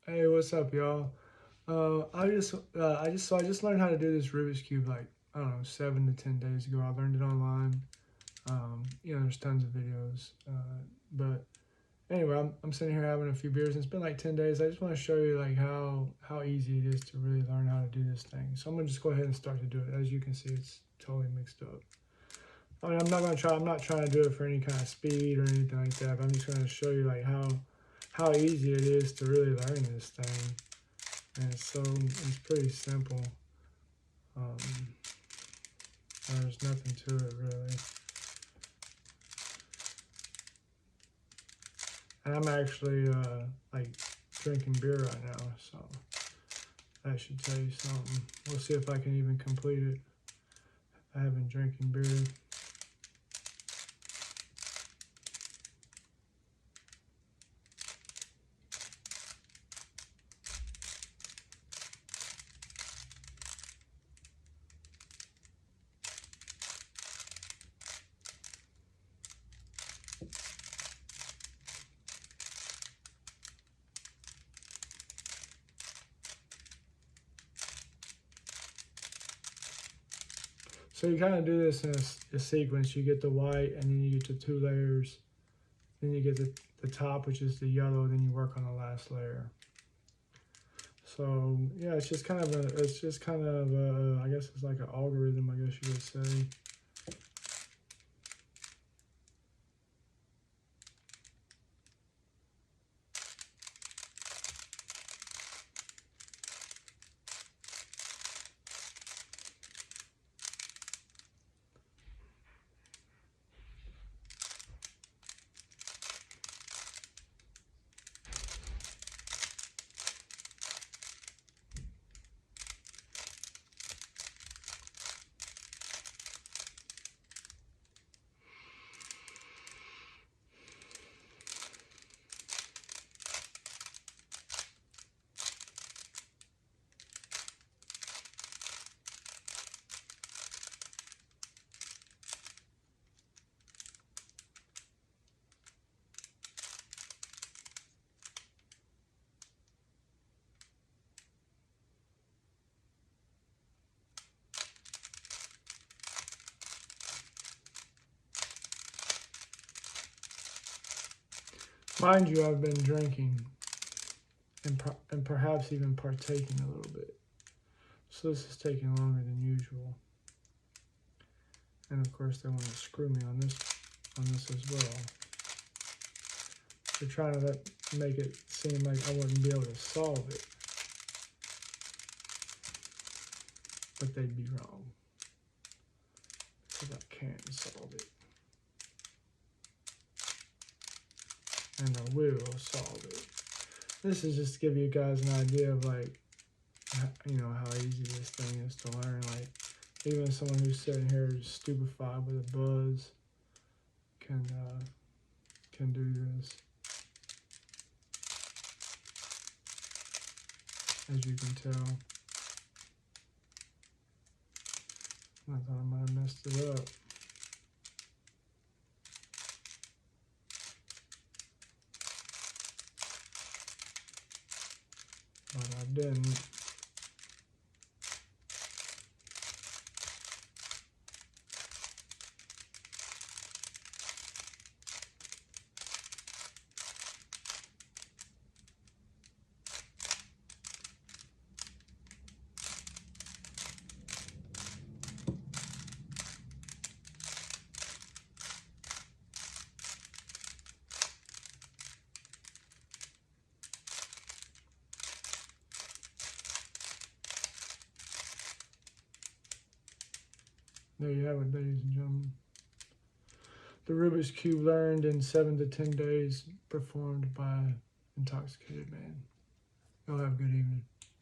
Hey, what's up, y'all? I just learned how to do this Rubik's cube like I don't know 7 to 10 days ago. I learned it online. There's tons of videos. But anyway, I'm sitting here having a few beers, and it's been like 10 days. I just want to show you like how easy it is to really learn how to do this thing. So I'm gonna just go ahead and start to do it. As you can see, it's totally mixed up. I mean, I'm not trying to do it for any kind of speed or anything like that. But I'm just gonna show you like how easy it is to really learn this thing. And it's pretty simple. Um, there's nothing to it really. And I'm actually like drinking beer right now, so that should tell you something. We'll see if I can even complete it. I have been drinking beer. So you kind of do this in a sequence. You get the white, and then you get the 2 layers. Then you get the top, which is the yellow. Then you work on the last layer. So yeah, it's just kind of I guess it's like an algorithm, I guess you would say. Mind you, I've been drinking and perhaps even partaking a little bit. So this is taking longer than usual. And of course they want to screw me on this as well. They're trying to make it seem like I wouldn't be able to solve it. But they'd be wrong. Because I can solve it. And I will solve it. This is just to give you guys an idea of like, how easy this thing is to learn. Like, even someone who's sitting here stupefied with a buzz can do this. As you can tell. I thought I might have messed it up. But I didn't. There you have it, ladies and gentlemen. The Rubik's Cube learned in 7 to 10 days, performed by intoxicated man. Y'all have a good evening.